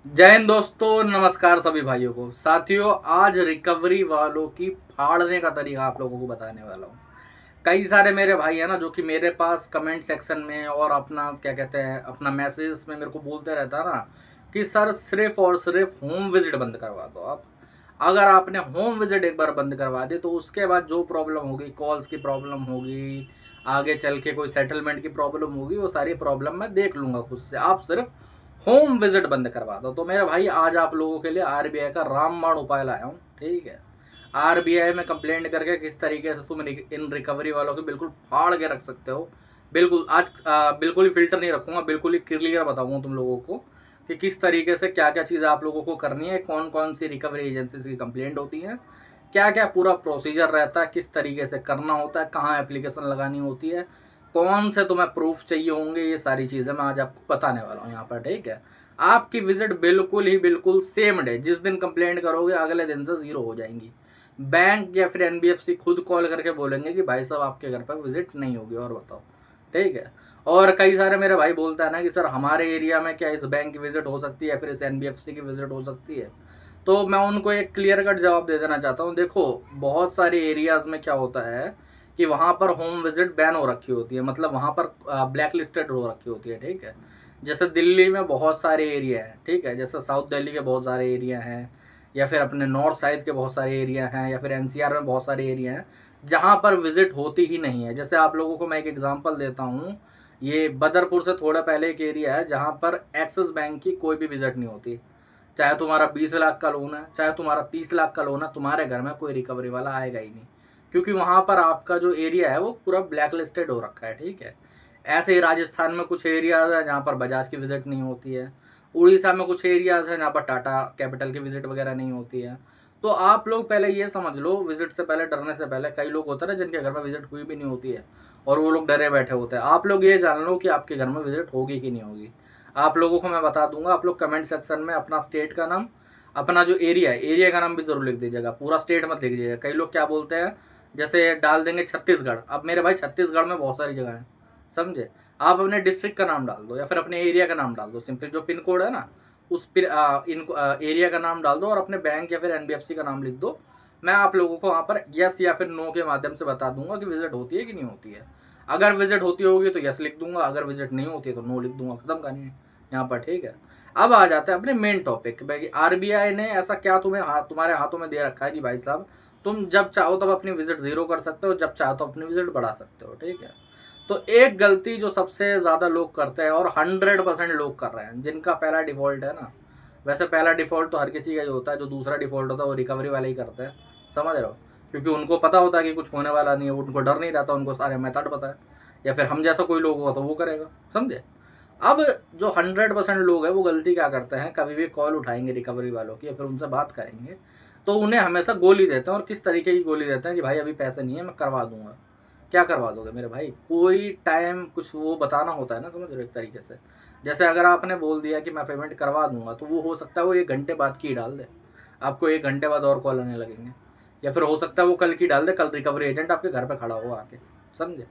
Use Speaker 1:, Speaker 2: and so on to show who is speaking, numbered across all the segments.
Speaker 1: जय हिंद दोस्तों, नमस्कार सभी भाइयों को। साथियों, आज रिकवरी वालों की फाड़ने का तरीका आप लोगों को बताने वाला हूँ। कई सारे मेरे भाई है ना जो कि मेरे पास कमेंट सेक्शन में और अपना क्या कहते हैं अपना मैसेज में मेरे को बोलते रहता है ना कि सर सिर्फ और सिर्फ होम विजिट बंद करवा दो आप। अगर आपने होम विजिट एक बार बंद करवा दी तो उसके बाद जो प्रॉब्लम होगी, कॉल्स की प्रॉब्लम होगी, आगे चल के कोई सेटलमेंट की प्रॉब्लम होगी, वो सारी प्रॉब्लम मैं देख लूंगा खुद से। आप सिर्फ होम विजिट बंद करवा दो। तो मेरे भाई आज आप लोगों के लिए आरबीआई का रामबाण उपाय लाया हूँ। ठीक है, आरबीआई में कंप्लेंट करके किस तरीके से तुम इन रिकवरी वालों को बिल्कुल फाड़ के रख सकते हो। बिल्कुल आज बिल्कुल ही फिल्टर नहीं रखूंगा, बिल्कुल ही क्लियर बताऊंगा तुम लोगों को कि किस तरीके से क्या क्या चीज़ें आप लोगों को करनी है, कौन कौन सी रिकवरी एजेंसी की कंप्लेंट होती है, क्या क्या पूरा प्रोसीजर रहता है, किस तरीके से करना होता है, कहाँ एप्लीकेशन लगानी होती है, कौन से तुम्हें प्रूफ चाहिए होंगे। ये सारी चीज़ें मैं आज आपको बताने वाला हूँ यहाँ पर। ठीक है, आपकी विजिट बिल्कुल ही बिल्कुल सेम डे, जिस दिन कंप्लेंट करोगे अगले दिन से जीरो हो जाएंगी। बैंक या फिर एनबीएफसी खुद कॉल करके बोलेंगे कि भाई साहब आपके घर पर विजिट नहीं होगी, और बताओ। ठीक है, और कई सारे मेरे भाई बोलता है ना कि सर हमारे एरिया में क्या इस बैंक की विजिट हो सकती है या फिर इस एनबीएफसी की विजिट हो सकती है। तो मैं उनको एक क्लियर कट जवाब दे देना चाहता हूँ। देखो, बहुत सारे एरियाज में क्या होता है कि वहाँ पर होम विजिट बैन हो रखी होती है, मतलब वहाँ पर ब्लैक लिस्टेड हो रखी होती है। ठीक है, जैसे दिल्ली में बहुत सारे एरिया हैं। ठीक है, जैसे साउथ दिल्ली के बहुत सारे एरिया हैं, या फिर अपने नॉर्थ साइड के बहुत सारे एरिया हैं, या फिर एनसीआर में बहुत सारे एरिया हैं जहाँ पर विजिट होती ही नहीं है। जैसे आप लोगों को मैं एक एग्जांपल देता हूँ, ये बदरपुर से थोड़ा पहले एक एरिया है जहाँ पर एक्सिस बैंक की कोई भी विजिट नहीं होती। चाहे तुम्हारा 20 लाख का लोन है, चाहे तुम्हारा 30 लाख का लोन है, तुम्हारे घर में कोई रिकवरी वाला आएगा ही नहीं, क्योंकि वहाँ पर आपका जो एरिया है वो पूरा ब्लैक लिस्टेड हो रखा है। ठीक है, ऐसे ही राजस्थान में कुछ एरियाज है जहाँ पर बजाज की विजिट नहीं होती है। उड़ीसा में कुछ एरियाज है जहाँ पर टाटा कैपिटल की विजिट वगैरह नहीं होती है। तो आप लोग पहले ये समझ लो, विजिट से पहले, डरने से पहले, कई लोग होते हैं ना जिनके घर में विजिट हुई भी नहीं होती है और वो लोग डरे बैठे होते हैं। आप लोग ये जान लो कि आपके घर में विजिट होगी कि नहीं होगी। आप लोगों को मैं बता दूंगा, आप लोग कमेंट सेक्शन में अपना स्टेट का नाम, अपना जो एरिया है एरिया का नाम भी जरूर लिख दीजिएगा, पूरा स्टेट मत लिख दीजिएगा। कई लोग क्या बोलते हैं, जैसे डाल देंगे छत्तीसगढ़। अब मेरे भाई छत्तीसगढ़ में बहुत सारी जगह है, समझे। आप अपने डिस्ट्रिक्ट का नाम डाल दो या फिर अपने एरिया का नाम डाल दो, सिंपली जो पिन कोड है ना उस एरिया का नाम डाल दो और अपने बैंक या फिर एनबीएफसी का नाम लिख दो। मैं आप लोगों को वहाँ पर यस या फिर नो के माध्यम से बता दूंगा कि विजिट होती है कि नहीं होती है। अगर विजिट होती होगी तो यस लिख दूंगा, अगर विजिट नहीं होती है तो नो लिख दूंगा, खत्म कहानी है यहाँ पर। ठीक है, अब आ जाते हैं अपने मेन टॉपिक पे। आरबीआई ने ऐसा क्या तुम्हारे हाथों में दे रखा है कि भाई साहब तुम जब चाहो तब अपनी विजिट जीरो कर सकते हो, जब चाहो तो अपनी विजिट बढ़ा सकते हो। ठीक है, तो एक गलती जो सबसे ज़्यादा लोग करते हैं और 100% लोग कर रहे हैं, जिनका पहला डिफॉल्ट है ना, वैसे पहला डिफॉल्ट तो हर किसी का ही होता है, जो दूसरा डिफॉल्ट होता है वो रिकवरी वाले ही करते हैं, समझ रहे हो। क्योंकि उनको पता होता है कि कुछ होने वाला नहीं है, उनको डर नहीं रहता, उनको सारे मेथड पता है। या फिर हम जैसा कोई लोग होगा तो वो करेगा, समझे। अब जो 100% लोग हैं वो गलती क्या करते हैं, कभी भी कॉल उठाएंगे रिकवरी वालों की या फिर उनसे बात करेंगे तो उन्हें हमेशा गोली देते हैं। और किस तरीके की गोली देते हैं कि भाई अभी पैसे नहीं है, मैं करवा दूंगा। क्या करवा दोगे मेरे भाई, कोई टाइम कुछ वो बताना होता है ना, समझ रहे हो, एक तरीके से। जैसे अगर आपने बोल दिया कि मैं पेमेंट करवा दूंगा, तो वो हो सकता है वो 1 घंटे बाद की डाल दे, आपको 1 घंटे बाद और कॉल आने लगेंगे। या फिर हो सकता है वो कल की डाल दे, कल रिकवरी एजेंट आपके घर पे खड़ा होगा आके, समझे।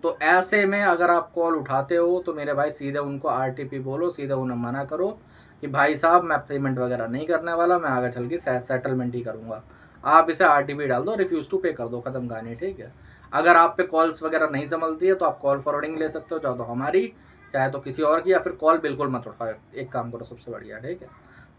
Speaker 1: तो ऐसे में अगर आप कॉल उठाते हो तो मेरे भाई सीधे उनको आरटीपी बोलो, सीधे उन्हें मना करो कि भाई साहब मैं पेमेंट वगैरह नहीं करने वाला, मैं आगे चल के सेटलमेंट ही करूँगा। आप इसे आरटीपी डाल दो, रिफ्यूज़ टू पे कर दो, खत्म कहानी। ठीक है, अगर आप पे कॉल्स वगैरह नहीं संभलती है तो आप कॉल फॉरवर्डिंग ले सकते हो, चाहे तो हमारी, चाहे तो किसी और की, या फिर कॉल बिल्कुल मत उठाओ। एक काम करो, सबसे बढ़िया। ठीक है,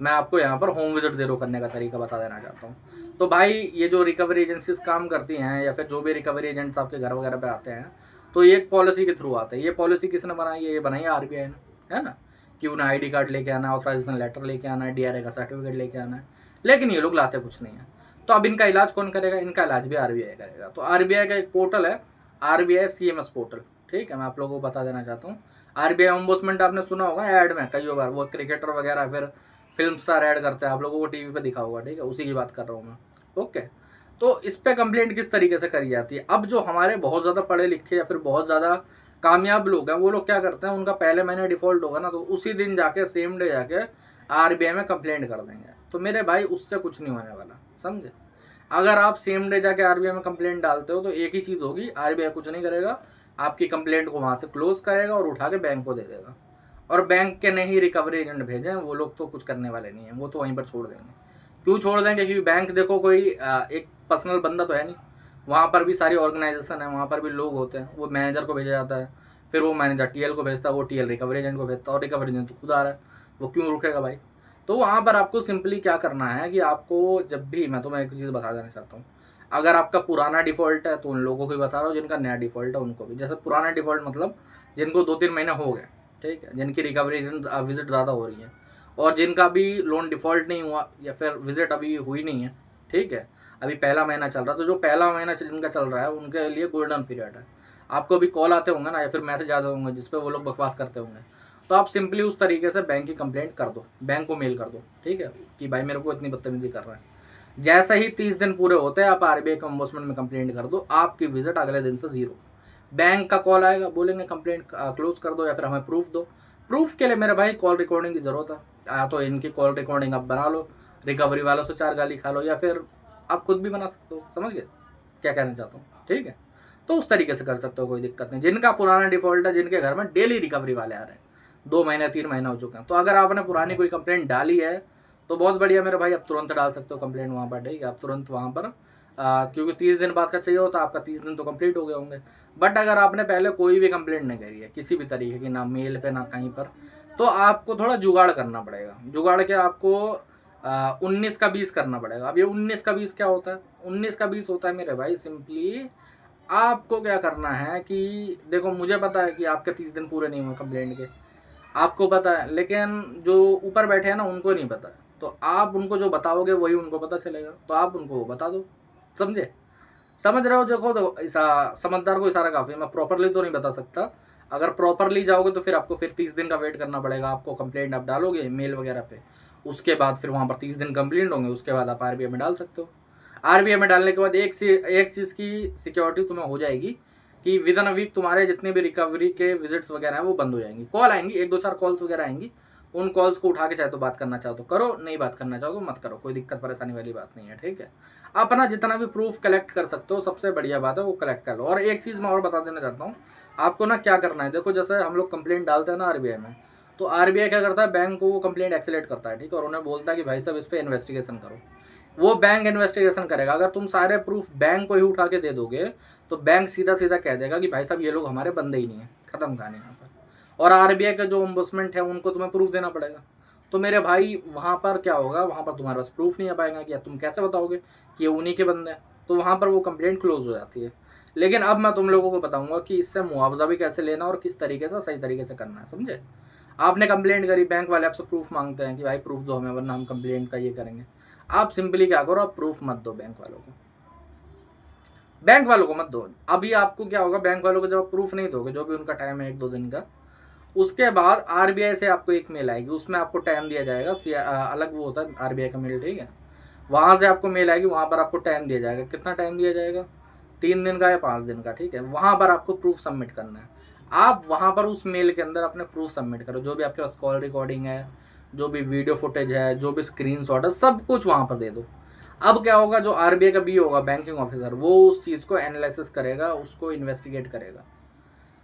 Speaker 1: मैं आपको यहाँ पर होम विजिट जीरो करने का तरीका बता देना चाहता हूँ। तो भाई ये जो रिकवरी एजेंसीज काम करती हैं या फिर जो भी रिकवरी एजेंट्स आपके घर वगैरह पे आते हैं, तो ये एक पॉलिसी के थ्रू आते हैं। ये पॉलिसी किसने बनाई है, ये बनाई है आरबीआई ने, है ना। कि उन्हें आईडी कार्ड लेके आना है, ऑथराइजेशन लेटर लेके आना है, डीआरए का सर्टिफिकेट लेके आना है, लेकिन ये लोग लाते कुछ नहीं है। तो अब इनका इलाज कौन करेगा, इनका इलाज भी आरबीआई करेगा। तो आरबीआई का एक पोर्टल है, आरबीआई सीएमएस पोर्टल। ठीक है, मैं आप लोगों को बता देना चाहता हूँ। आरबीआई ओम्बुड्समैन आपने सुना होगा ऐड में कई बार, वो क्रिकेटर वगैरह फिर फिल्म स्टार ऐड करते हैं, आप लोगों को टीवी पे दिखा होगा। ठीक है, उसी की बात कर रहा हूँ मैं। ओके, तो इस पे कंप्लेंट किस तरीके से करी जाती है। अब जो हमारे बहुत ज़्यादा पढ़े लिखे या फिर बहुत ज़्यादा कामयाब लोग हैं, वो लोग क्या करते हैं, उनका पहले महीने डिफॉल्ट होगा ना, तो उसी दिन जाके सेम डे जाके आरबीआई में कंप्लेंट कर देंगे। तो मेरे भाई उससे कुछ नहीं होने वाला, समझे। अगर आप सेम डे जाके आरबीआई में कंप्लेंट डालते हो तो एक ही चीज़ होगी, आरबीआई कुछ नहीं करेगा, आपकी कंप्लेंट को वहाँ से क्लोज करेगा और उठा के बैंक को दे देगा। और बैंक के नहीं रिकवरी एजेंट भेजें, वो लोग तो कुछ करने वाले नहीं हैं, वो तो वहीं पर छोड़ देंगे। क्यों छोड़ देंगे? क्योंकि बैंक देखो कोई एक पर्सनल बंदा तो है नहीं, वहाँ पर भी सारी ऑर्गेनाइजेशन है, वहाँ पर भी लोग होते हैं। वो मैनेजर को भेजा जाता है, फिर वो मैनेजर टीएल को भेजता है, वो टीएल रिकवरी एजेंट को भेजता है, और रिकवरी एजेंट तो खुद आ रहा है, वो क्यों रुकेगा भाई? तो वहाँ पर आपको सिंपली क्या करना है कि आपको जब भी, मैं तुम्हें एक चीज़ बता देना चाहता हूँ, अगर आपका पुराना डिफ़ॉल्ट है तो उन लोगों को भी बता रहा हूँ, जिनका नया डिफ़ॉल्ट है उनको भी। जैसे पुराना डिफ़ॉल्ट मतलब जिनको 2-3 महीने हो गए, ठीक है, जिनकी रिकवरी विजिट ज़्यादा हो रही है, और जिनका भी लोन डिफ़ॉल्ट नहीं हुआ या फिर विजिट अभी हुई नहीं है, ठीक है, अभी पहला महीना चल रहा है, तो जो पहला महीना जिनका चल रहा है उनके लिए गोल्डन पीरियड है। आपको भी कॉल आते होंगे ना, या फिर मैसेज आते होंगे जिसपे वो लोग बकवास करते होंगे, तो आप सिंपली उस तरीके से बैंक की कंप्लेंट कर दो, बैंक को मेल कर दो, ठीक है, कि भाई मेरे को इतनी बदतमीजी कर रहा है। जैसे ही 30 दिन पूरे होते हैं आप आरबीआई के ओम्बुड्समैन में कंप्लेंट कर दो, आपकी विजिट अगले दिन से 0। बैंक का कॉल आएगा, बोलेंगे कंप्लेंट क्लोज कर दो या फिर हमें प्रूफ दो। प्रूफ के लिए मेरे भाई कॉल रिकॉर्डिंग की ज़रूरत है, या तो इनकी कॉल रिकॉर्डिंग आप बना लो, रिकवरी वालों से 4 गाली खा लो, या फिर आप खुद भी बना सकते हो। समझ गए क्या कहना चाहता हूँ? ठीक है, तो उस तरीके से कर सकते हो, कोई दिक्कत नहीं। जिनका पुराना डिफॉल्ट है, जिनके घर में डेली रिकवरी वाले आ रहे हैं, 2 महीने 3 महीने हो चुके हैं, तो अगर आपने पुरानी कोई कंप्लेंट डाली है तो बहुत बढ़िया मेरे भाई, आप तुरंत डाल सकते हो कंप्लेंट वहाँ पर, ठीक है, आप तुरंत वहाँ पर क्योंकि 30 दिन बाद का चाहिए होता है, आपका 30 दिन तो कंप्लीट हो गए होंगे। बट अगर आपने पहले कोई भी कंप्लेंट नहीं करी है किसी भी तरीके की, ना मेल पे ना कहीं पर, तो आपको थोड़ा जुगाड़ करना पड़ेगा। जुगाड़ क्या, आपको 19 का 20 करना पड़ेगा। अब ये 19 का 20 क्या होता है? 19 का 20 होता है मेरे भाई सिंपली, आपको क्या करना है कि देखो, मुझे पता है कि आपके 30 दिन पूरे नहीं हुए कंप्लेंट के, आपको पता है, लेकिन जो ऊपर बैठे हैं ना उनको नहीं पता है। तो आप उनको जो बताओगे वही उनको पता चलेगा, तो आप उनको वो बता दो। समझे? समझ रहे हो? देखो समझदार को इशारा काफ़ी है। मैं प्रॉपरली तो नहीं बता सकता, अगर प्रॉपरली जाओगे तो फिर आपको फिर 30 दिन का वेट करना पड़ेगा। आपको कंप्लेंट आप डालोगे मेल वगैरह पे, उसके बाद फिर वहाँ पर 30 दिन कंप्लेंट होंगे, उसके बाद आप आरबीआई में डाल सकते हो। आरबीआई में डालने के बाद एक चीज़ की सिक्योरिटी तुम्हें हो जाएगी कि विद इन अ वीक तुम्हारे जितने भी रिकवरी के विजिट्स वगैरह हैं वो बंद हो जाएंगी। कॉल आएंगी, 1-2-4 कॉल्स वगैरह आएंगी, उन कॉल्स को उठा के चाहे तो बात करना चाहो तो करो, नहीं बात करना चाहो तो मत करो, कोई दिक्कत परेशानी वाली बात नहीं है, ठीक है। अपना जितना भी प्रूफ कलेक्ट कर सकते हो, सबसे बढ़िया बात है वो कलेक्ट कर लो। और एक चीज़ मैं और बता देना चाहता हूँ, आपको ना क्या करना है, देखो जैसे हम लोग कंप्लेंट डालते हैं ना आरबीआई में, तो आरबीआई क्या करता है, बैंक को वो कंप्लेंट एक्सेलेट करता है, ठीक है, और उन्हें बोलता है कि भाई साहब इस पर इन्वेस्टिगेशन करो। वो बैंक इन्वेस्टिगेशन करेगा। अगर तुम सारे प्रूफ बैंक को ही उठा के दे दोगे तो बैंक सीधा सीधा कह देगा कि भाई साहब ये लोग हमारे बंदे ही नहीं है, खत्म कहानी यहाँ पर। और आरबीआई का जो ओम्बुड्समैन है उनको तुम्हें प्रूफ देना पड़ेगा। तो मेरे भाई वहाँ पर क्या होगा, वहाँ पर तुम्हारे पास प्रूफ नहीं आ पाएगा कि तुम कैसे बताओगे कि ये उन्हीं के बंदे हैं, तो वहाँ पर वो कंप्लेंट क्लोज हो जाती है। लेकिन अब मैं तुम लोगों को बताऊंगा कि इससे मुआवजा भी कैसे लेना और किस तरीके से सही तरीके से करना है। समझे? आपने कंप्लेंट करी, बैंक वाले आपसे प्रूफ मांगते हैं कि भाई प्रूफ दो हमें वरना हम कंप्लेंट का ये करेंगे। आप सिंपली क्या करो, आप प्रूफ मत दो बैंक वालों को, बैंक वालों को मत दो। अभी आपको क्या होगा, बैंक वालों को जब आप प्रूफ नहीं दोगे, जो भी उनका टाइम है 1-2 दिन का, उसके बाद आरबीआई से आपको एक मेल आएगी, उसमें आपको टाइम दिया जाएगा, अलग वो होता है आरबीआई का मेल, ठीक है, वहाँ से आपको मेल आएगी, वहाँ पर आपको टाइम दिया जाएगा। कितना टाइम दिया जाएगा? 3 दिन का या 5 दिन का, ठीक है। वहाँ पर आपको प्रूफ सबमिट करना है। आप वहाँ पर उस मेल के अंदर अपने प्रूफ सबमिट करो, जो भी आपके पास कॉल रिकॉर्डिंग है, जो भी वीडियो फुटेज है, जो भी स्क्रीनशॉट है, सब कुछ वहाँ पर दे दो। अब क्या होगा, जो आरबीआई का बी होगा, बैंकिंग ऑफिसर, वो उस चीज़ को एनालिसिस करेगा, उसको इन्वेस्टिगेट करेगा,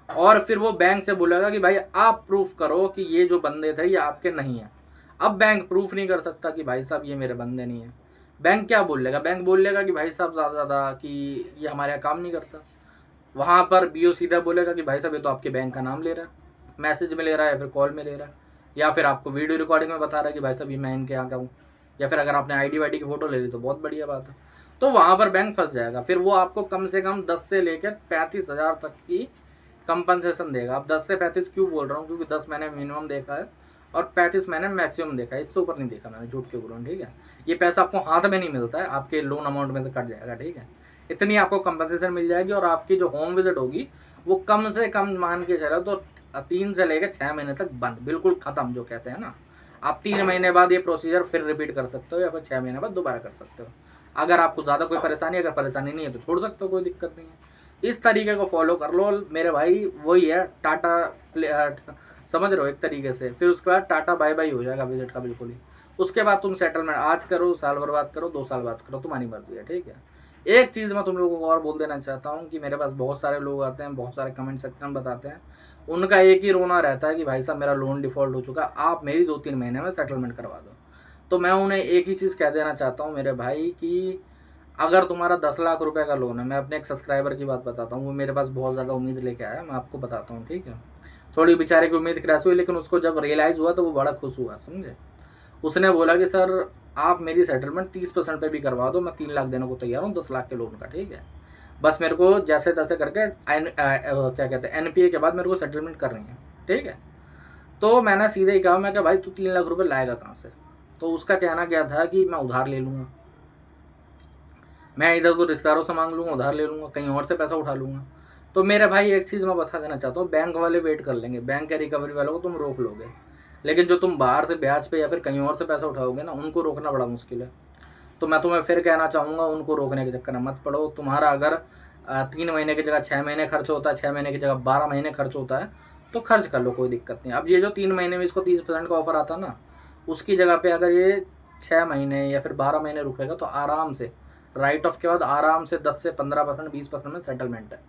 Speaker 1: और फिर वो बैंक से बोलेगा कि भाई आप प्रूफ करो कि ये जो बंदे थे ये आपके नहीं है। अब बैंक प्रूफ नहीं कर सकता कि भाई साहब ये मेरे बंदे नहीं है। बैंक क्या बोल लेगा, बैंक बोल लेगा कि भाई साहब ज़्यादा कि ये हमारे यहाँ काम नहीं करता। वहाँ पर बीओ सीधा बोलेगा कि भाई साहब ये तो आपके बैंक का नाम ले रहा है, मैसेज में ले रहा है या फिर कॉल में ले रहा है, या फिर आपको वीडियो रिकॉर्डिंग में बता रहा है कि भाई साहब ये मैं इनके यहाँ का हूँ, या फिर अगर आपने आईडी वाईडी की फ़ोटो ले ली तो बहुत बढ़िया बात है। तो वहाँ पर बैंक फंस जाएगा। फिर वो आपको कम से कम 10 से लेकर 35,000 तक की कंपनसेशन देगा। अब 10 से 35 क्यों बोल रहा हूँ, क्योंकि 10 मैंने मिनिमम देखा है और 35 मैंने मैक्सिमम देखा है, इससे ऊपर नहीं देखा मैंने, झूठ क्यों बोलूँ, ठीक है। ये पैसा आपको हाथ में नहीं मिलता है, आपके लोन अमाउंट में से कट जाएगा, ठीक है। इतनी आपको कंपनसेशन मिल जाएगी, और आपकी जो होम विजिट होगी वो कम से कम मान के चलो तो 3 से लेकर 6 महीने तक बंद, बिल्कुल ख़त्म, जो कहते हैं ना। आप 3 महीने बाद ये प्रोसीजर फिर रिपीट कर सकते हो, या फिर 6 महीने बाद दोबारा कर सकते हो। अगर आपको ज़्यादा कोई परेशानी, अगर परेशानी नहीं है तो छोड़ सकते हो, कोई दिक्कत नहीं है। इस तरीके को फॉलो कर लो मेरे भाई, वही है टाटा समझ रहे हो एक तरीके से। फिर उसके बाद टाटा बाय बाय हो जाएगा विजिट का बिल्कुल ही। उसके बाद तुम सेटलमेंट आज करो, साल भर बाद करो, 2 साल बाद करो, तुम्हारी मर्जी है, ठीक है। एक चीज़ मैं तुम लोगों को और बोल देना चाहता हूँ कि मेरे पास बहुत सारे लोग आते हैं, बहुत सारे कमेंट सेक्शन बताते हैं, उनका एक ही रोना रहता है कि भाई साहब मेरा लोन डिफ़ॉल्ट हो चुका, आप मेरी 2-3 महीने में सेटलमेंट करवा दो। तो मैं उन्हें एक ही चीज़ कह देना चाहता हूँ मेरे भाई कि अगर तुम्हारा 10 लाख रुपए का लोन है, मैं अपने एक सब्सक्राइबर की बात बताता हूँ, वो मेरे पास बहुत ज़्यादा उम्मीद लेके आया, मैं आपको बताता हूँ, ठीक है। थोड़ी बेचारे की उम्मीद क्रैश हुई, लेकिन उसको जब रियलाइज़ हुआ तो वो बड़ा खुश हुआ, समझे। उसने बोला कि सर आप मेरी सेटलमेंट 30% पे भी करवा दो, मैं 3 लाख देने को तैयार हूँ 10 लाख के लोन का, ठीक है। बस मेरे को जैसे तैसे करके क्या कहते हैं एनपीए के बाद मेरे को सेटलमेंट करनी है, ठीक है। तो मैंने सीधे ही कहा, मैं क्या भाई तू 3 लाख रुपए लाएगा कहाँ से। तो उसका कहना क्या था कि मैं उधार ले लूँगा, मैं इधर उधर रिश्तेदारों से मांग लूँगा, उधार ले लूँगा, कहीं और से पैसा उठा लूँगा। तो मेरे भाई एक चीज़ मैं बता देना चाहता हूँ, बैंक वाले वेट कर लेंगे, बैंक के रिकवरी वालों को तुम रोक लोगे, लेकिन जो तुम बाहर से ब्याज पे या फिर कहीं और से पैसा उठाओगे ना, उनको रोकना बड़ा मुश्किल है। तो मैं तुम्हें फिर कहना चाहूँगा, उनको रोकने के चक्कर में मत पड़ो। तुम्हारा अगर 3 महीने की जगह 6 महीने खर्च होता है, 6 महीने की जगह 12 महीने खर्च होता है, तो खर्च कर लो, कोई दिक्कत नहीं। अब ये जो 3 महीने में इसको 30% का ऑफर आता ना, उसकी जगह पे अगर ये 6 महीने या फिर 12 महीने रुकेगा तो आराम से राइट ऑफ के बाद आराम से 10 से 15%, 20% में सेटलमेंट है।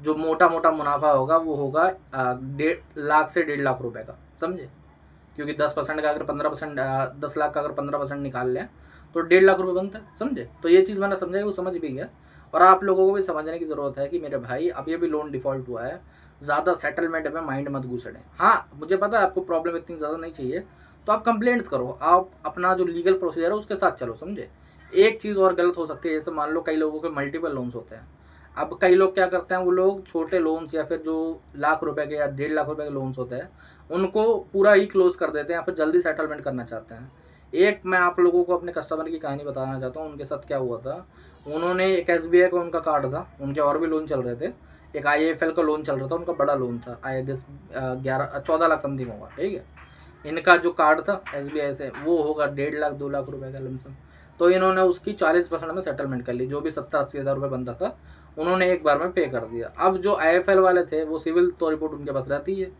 Speaker 1: जो मोटा मोटा मुनाफा होगा वो होगा 1.5 से 1.5 लाख रुपए का, समझे। क्योंकि 10% का अगर 15%, 10 लाख का अगर 15% निकाल लें तो 1.5 लाख रुपए बनता है, समझे। तो ये चीज़ मैंने समझाई, वो समझ भी गया। और आप लोगों को भी समझने की ज़रूरत है कि मेरे भाई अब ये भी लोन डिफ़ॉल्ट हुआ है, ज़्यादा सेटलमेंट में माइंड मत घुसड़ें। हाँ, मुझे पता है आपको प्रॉब्लम इतनी ज़्यादा नहीं चाहिए, तो आप कंप्लेंट्स करो, आप अपना जो लीगल प्रोसीजर है उसके साथ चलो, समझे। एक चीज़ और गलत हो सकती है, जैसे मान लो कई लोगों के मल्टीपल लोन्स होते हैं। अब कई लोग क्या करते हैं, वो लोग छोटे लोन्स या फिर जो लाख रुपए के या 1.5 लाख रुपए के लोन्स होते हैं, उनको पूरा ही क्लोज कर देते हैं या फिर जल्दी सेटलमेंट करना चाहते हैं। एक मैं आप लोगों को अपने कस्टमर की कहानी बताना चाहता हूँ, उनके साथ क्या हुआ था। उन्होंने एक एसबीआई का उनका कार्ड था, उनके और भी लोन चल रहे थे। एक आईएफएल का लोन चल रहा था, उनका बड़ा लोन था, आई गेस 14 लाख समथिंग होगा, ठीक है। इनका जो कार्ड था एसबीआई से वो होगा 1.5 लाख 2 लाख रुपए का लमसम। तो इन्होंने उसकी 40% में सेटलमेंट कर ली, जो भी 70-80 हज़ार रुपये बनता था उन्होंने एक बार में पे कर दिया। अब जो आईएफएल वाले थे वो सिविल तो रिपोर्ट उनके पास रहती है,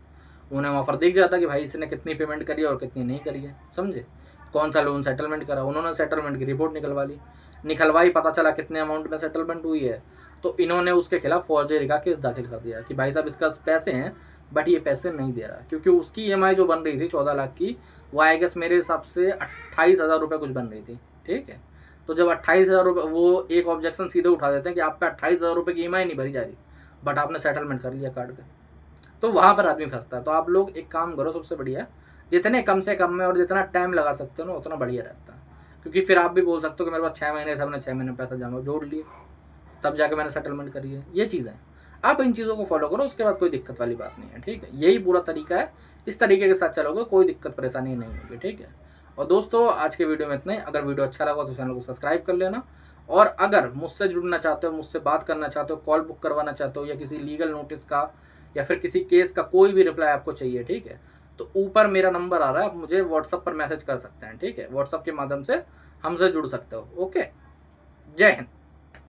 Speaker 1: उन्हें वहाँ पर दिख जाता कि भाई इसने कितनी पेमेंट करी है और कितनी नहीं करी है, समझे। कौन सा लोन सेटलमेंट करा, उन्होंने सेटलमेंट की रिपोर्ट निकलवा ली, निकलवाई, पता चला कितने अमाउंट में सेटलमेंट हुई है। तो इन्होंने उसके खिलाफ फौजदारी का केस दाखिल कर दिया कि भाई साहब इसका पैसे हैं बट ये पैसे नहीं दे रहा, क्योंकि उसकी ईएमआई जो बन रही थी 14 लाख की, वो आई गेस मेरे हिसाब से 28,000 रुपये कुछ बन रही थी, ठीक है। तो जब 28,000 रुपये, वो एक ऑब्जेक्शन सीधे उठा देते हैं कि आपका 28,000 रुपये की ईएमआई नहीं भरी जा रही, बट आपने सेटलमेंट कर लिया कार्ड का। तो वहाँ पर आदमी फंसता है। तो आप लोग एक काम करो, सबसे बढ़िया, जितने कम से कम में और जितना टाइम लगा सकते हो ना उतना बढ़िया रहता है। क्योंकि फिर आप भी बोल सकते हो कि मेरे पास 6 महीने से, हमने 6 महीने में पैसा जमा जोड़ लिए, तब जाके मैंने सेटलमेंट करी है। ये चीज़ है, आप इन चीज़ों को फॉलो करो, उसके बाद कोई दिक्कत वाली बात नहीं है, ठीक है। यही पूरा तरीका है, इस तरीके के साथ चलोगे कोई दिक्कत परेशानी नहीं होगी, ठीक है। और दोस्तों आज के वीडियो में इतना ही। अगर वीडियो अच्छा लगा तो चैनल को सब्सक्राइब कर लेना। और अगर मुझसे जुड़ना चाहते हो, मुझसे बात करना चाहते हो, कॉल बुक करवाना चाहते हो, या किसी लीगल नोटिस का या फिर किसी केस का कोई भी रिप्लाई आपको चाहिए, ठीक है, तो ऊपर मेरा नंबर आ रहा है, आप मुझे व्हाट्सअप पर मैसेज कर सकते हैं, ठीक है। व्हाट्सअप के माध्यम से हमसे जुड़ सकते हो। ओके, जय हिंद।